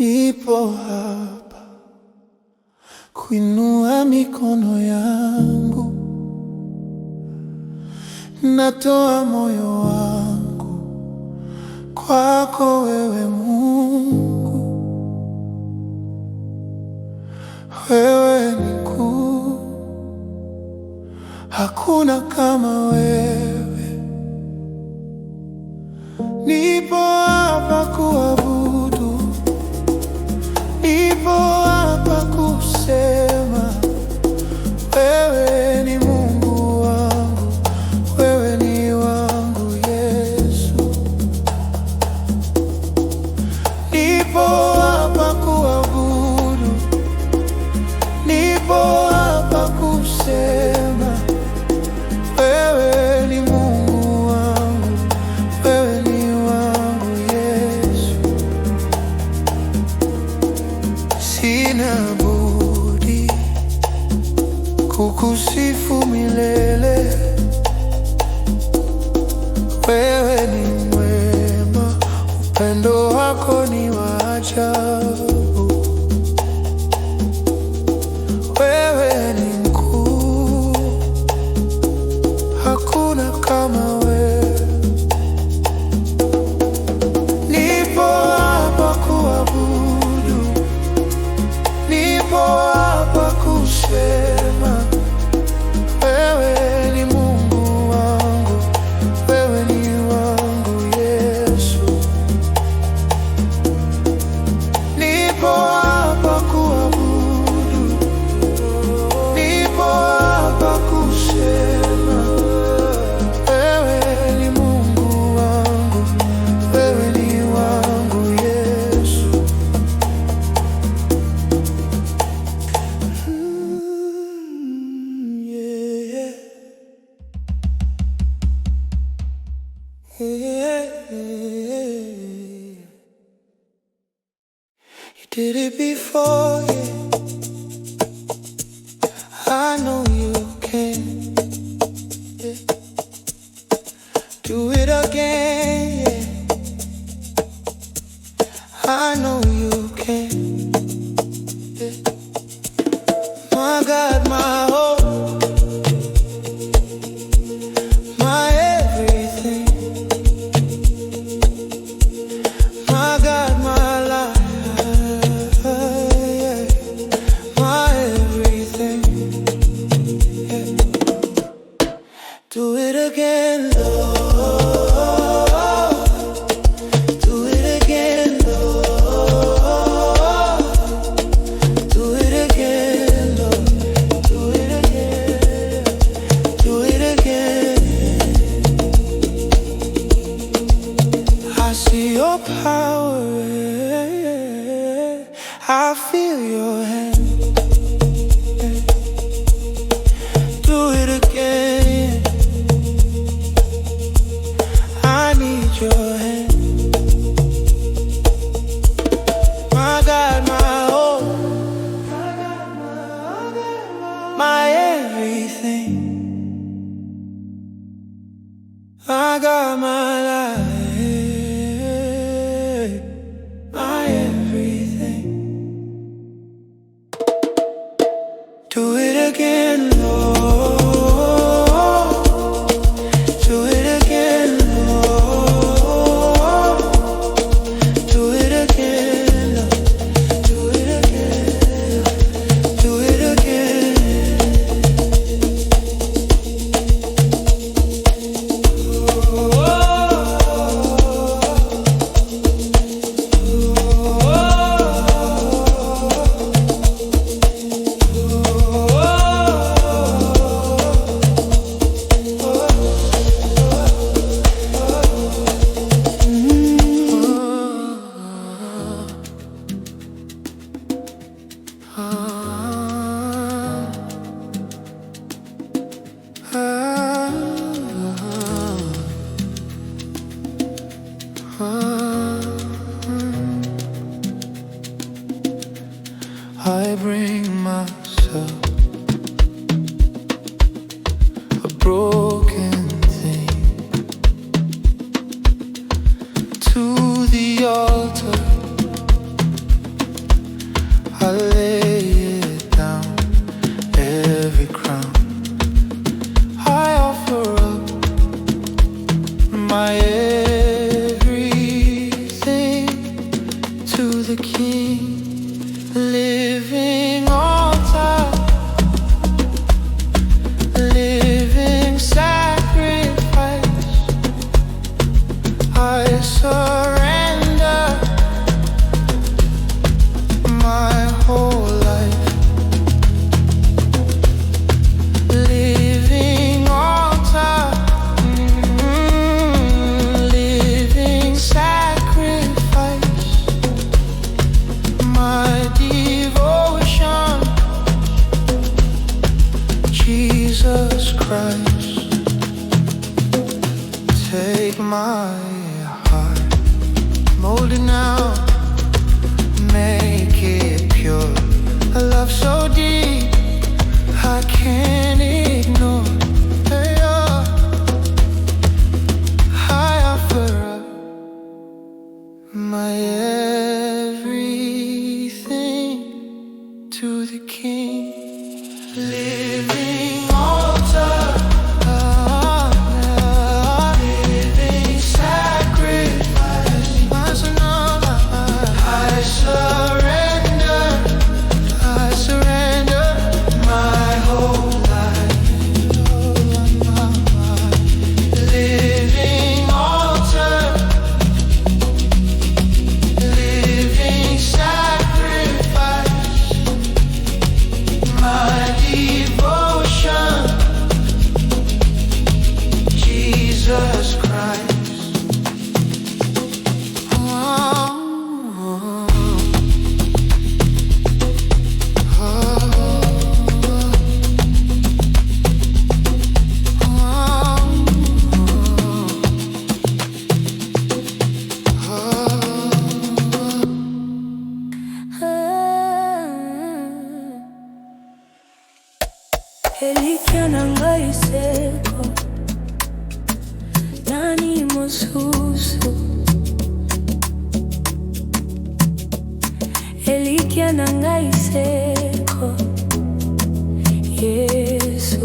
Nipo hapa kuinua mikono yangu, natoa moyo wangu kwako wewe Mungu. Wewe ni mkuu, hakuna kama wewe. Nipo hapa kuabudu, nipo hapa kusema wewe ni Mungu wangu, wewe ni wangu Yesu. Nipo hapa kuabudu, nipo hapa kusema wewe ni Mungu wangu, wewe ni wangu Yesu. Sina budi kukusifu milele, wewe ni mwema, upendo wako ni wa ajabu. Wewe ni mkuu, hakuna kama wewe. Nipo hapa kuabudu, nipo hapa kusema wewe ni Mungu wangu, wewe ni wangu Yesu. Nipo hapa kuabudu, nipo hapa kusema wewe ni Mungu wangu, wewe ni wangu Yesu. Yeah. You did it before, yeah. I know you can, yeah. Do it again, yeah. I know you can, yeah. My God, my hope, my everything. My God, my life, yeah. My everything, yeah. Do it again, Lord. Do it again, Lord. Do it again, Lord. Do it again. Do it again. I see your power, I feel your hand. Do it again. I need your hand. My God, my hope, my everything. I got my life, my everything. Do it again, Lord. Do it again, Lord. Do it again, Lord. Do it again, Lord. Do it again. I bring myself, a broken thing, to the altar. the King, living altar, living sacrifice. I surrender my whole life. Living altar, living sacrifice. My devotion, Jesus Christ. Take my heart, mold it now, make it pure. A love so deep I can't ignore. Hey, I offer up my everything to the King. Living altar, living sacrifice. I surrender my whole life. Living altar, living sacrifice. My devotion, Jesus Christ. Elikiana ngaiseko nani mosusu. Elikiana ngaiseko Yesu.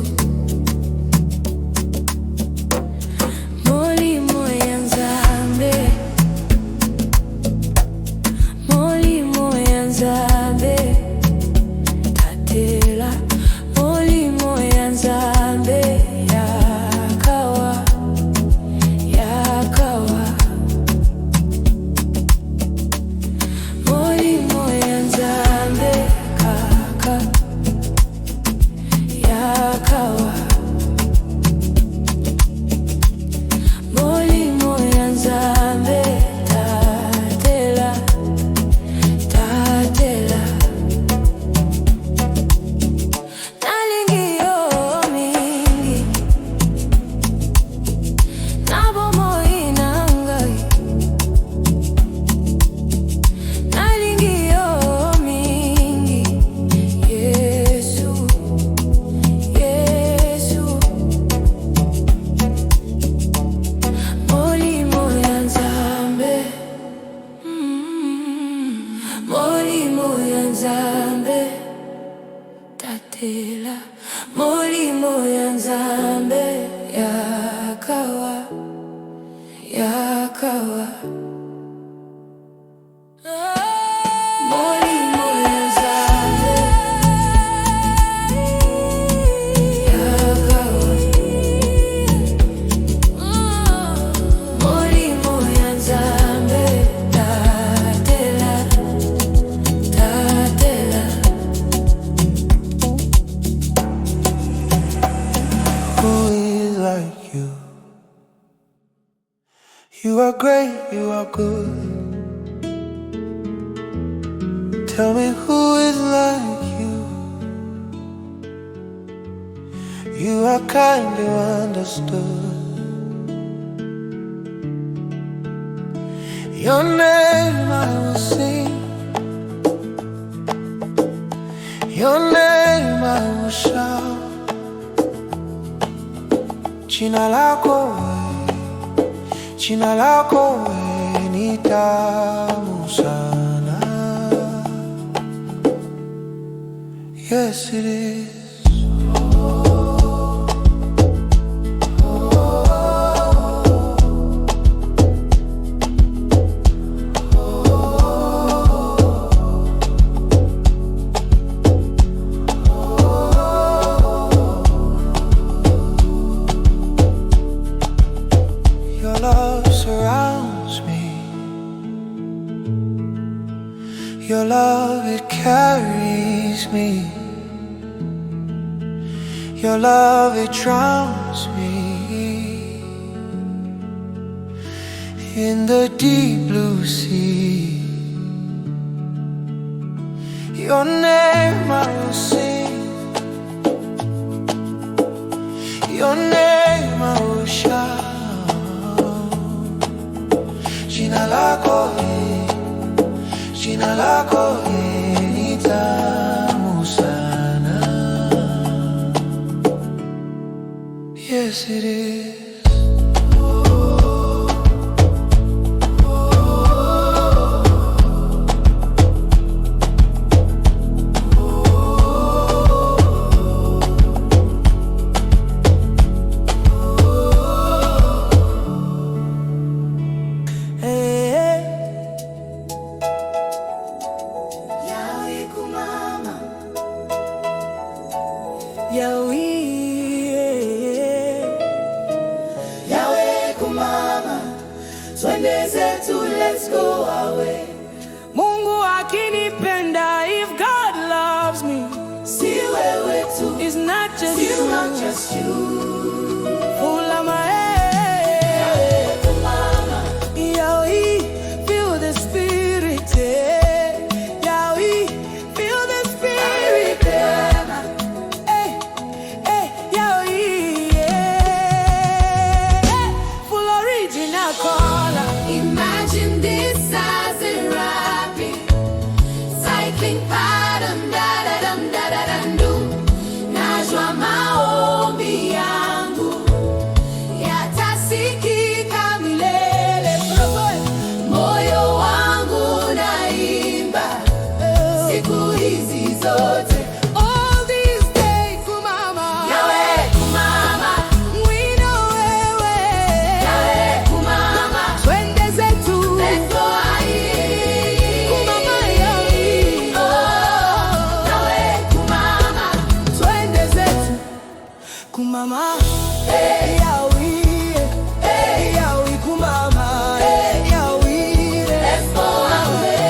Molimo ya Nzambe, molimo ya Nzambe, tatela. Molimo ya Nzambe, yakawa, yakawa. Molimo ya Nzambe, kaka, yakawa. Molimo ya Nzambe, tatela, tatela. Nalingio mingi, nabomo inangai. Nalingio mingi, Yesu, Yesu. Molimo ya Nzambe, molimo ya Nzambe, tatela. Molimo ya Nzambe, yakawa, yakawa. Molimo ya Nzambe, yakawa. Molimo ya Nzambe, tatela, tatela. Who is like you? You are great, you are good. Tell me who is like you? You are kind, you understood. Your name I will sing, your name I will shout. Jina lako we ni tamu sana. Yes it is. Your love, it carries me. Your love, it drowns me in the deep blue sea. Your name I will sing, your name I will shout. Jina lako, jina lako ni tamu sana. Yes, it is. Twende zetu, let's go away. Mungu akinipenda, if God loves me, si wewe tu, it's not just you, you, not just you. Full of my head, Yahweh, feel the spirit, Yahweh, feel the spirit, Yahweh, full original color. Imagine this as a rapping, cycling padam da da dam da da dam do. Najua maombi yangu yatasikika milele. Moyo wangu naimba siku hizi zote. All these days, kumama, Yahweh kumama, we know wewe, Yahweh kumama, twende zetu, let's go aye. kumama Yahweh, Oh, Yahweh kumama, twende zetu, kumama Yahweh, Yahweh kumama Yahweh, let's go away.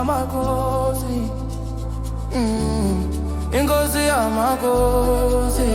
amakhosi, inkosi yamakhosi.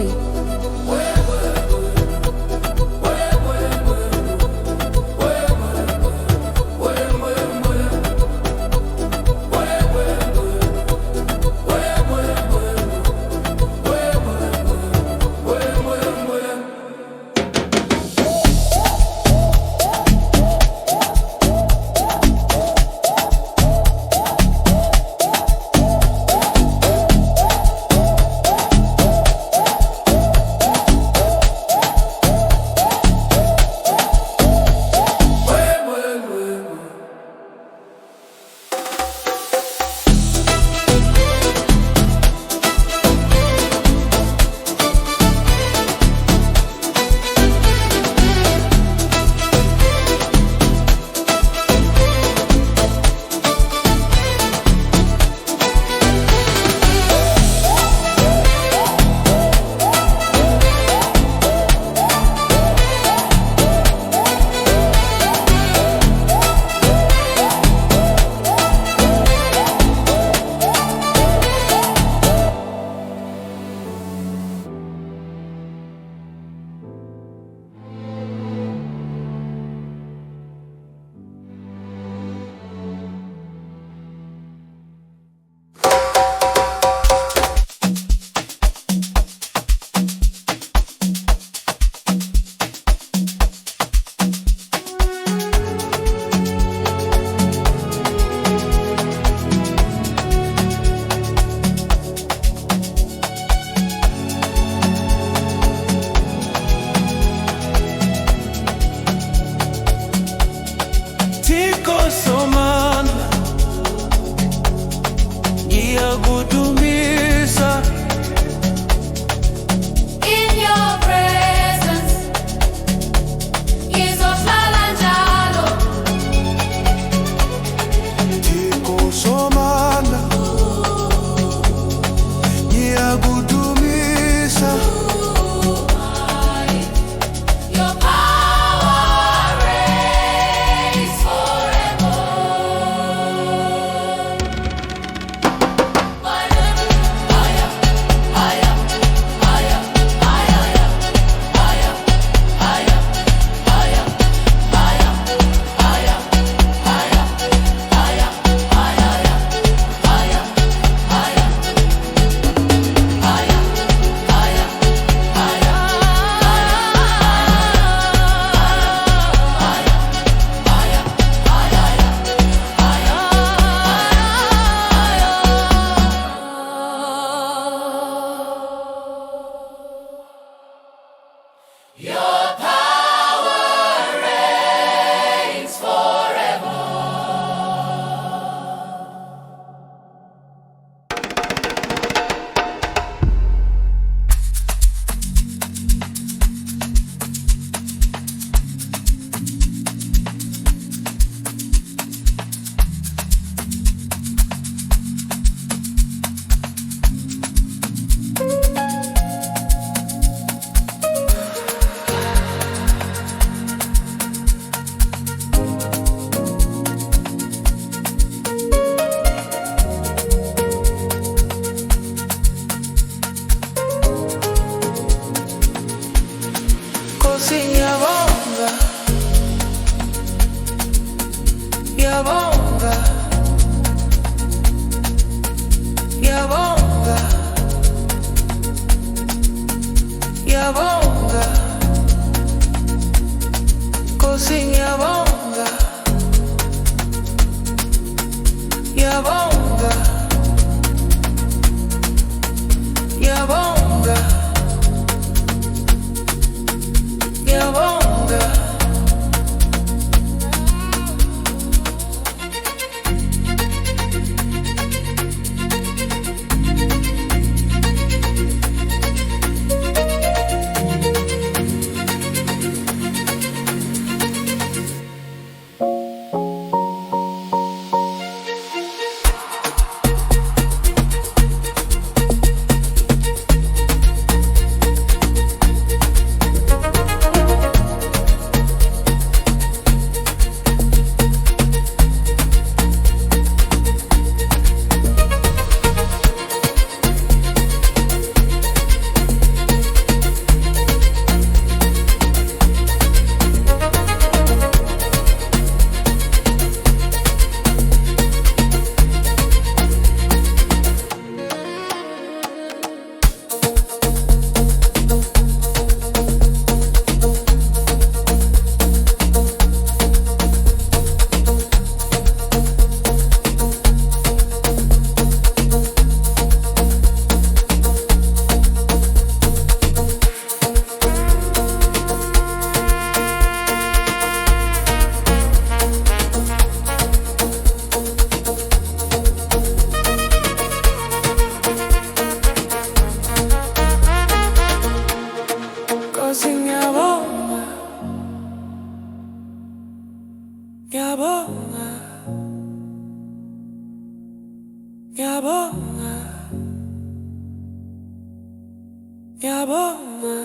Ngiyabonga, ngiyabonga.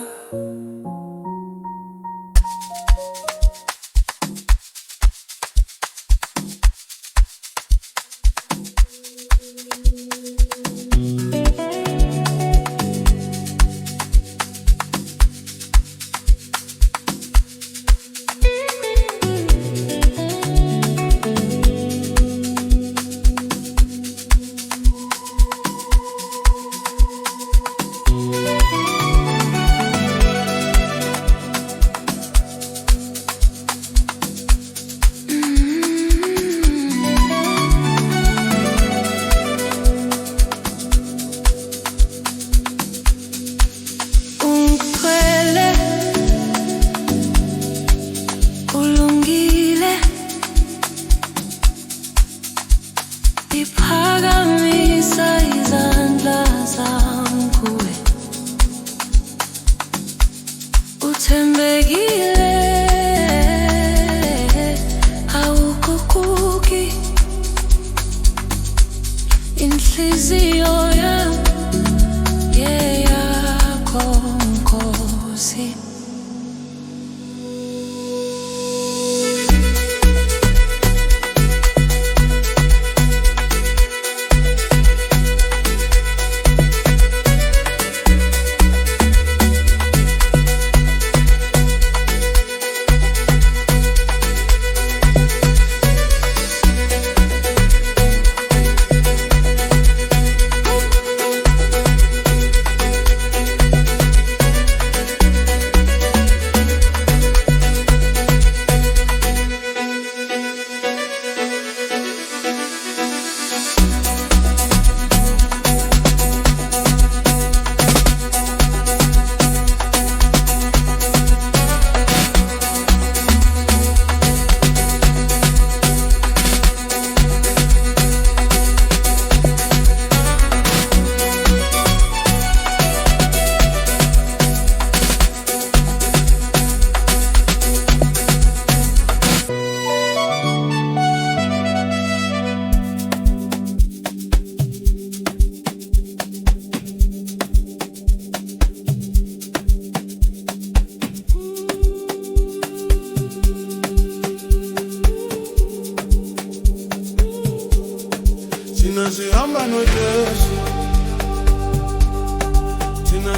Sihamba no Jesu,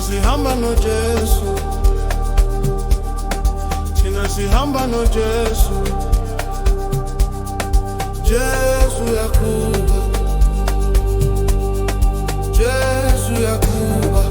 sihamba no Jesu, sihamba no Jesu, Jesu yakuba, Jesu yakuba.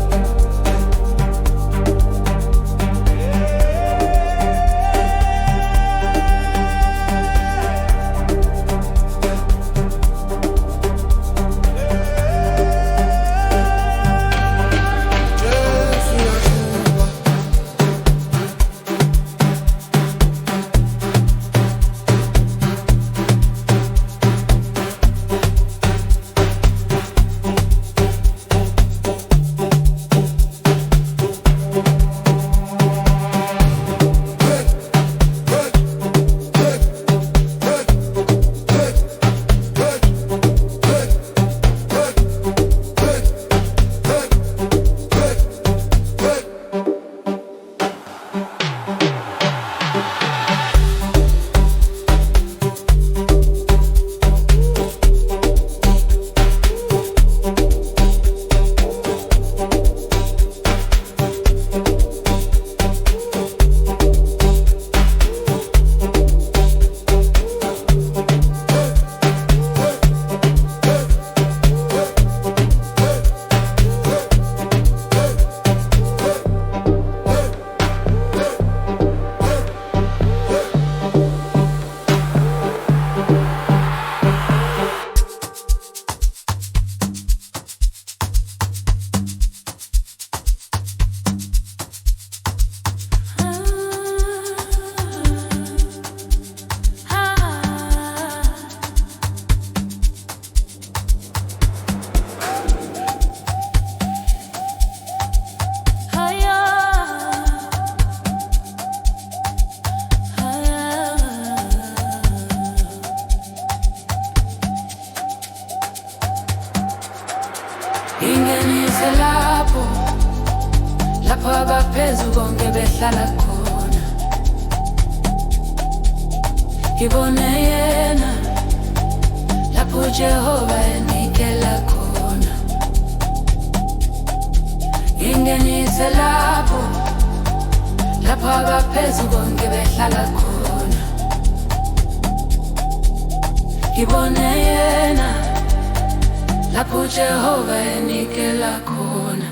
lapho abaphezulu konke behlala khona. Ngibone yena lapho Jehova enikela khona. Ingenise lapho abaphezulu konke behlala khona. Ngibone yena lapho Jehova enikela khona.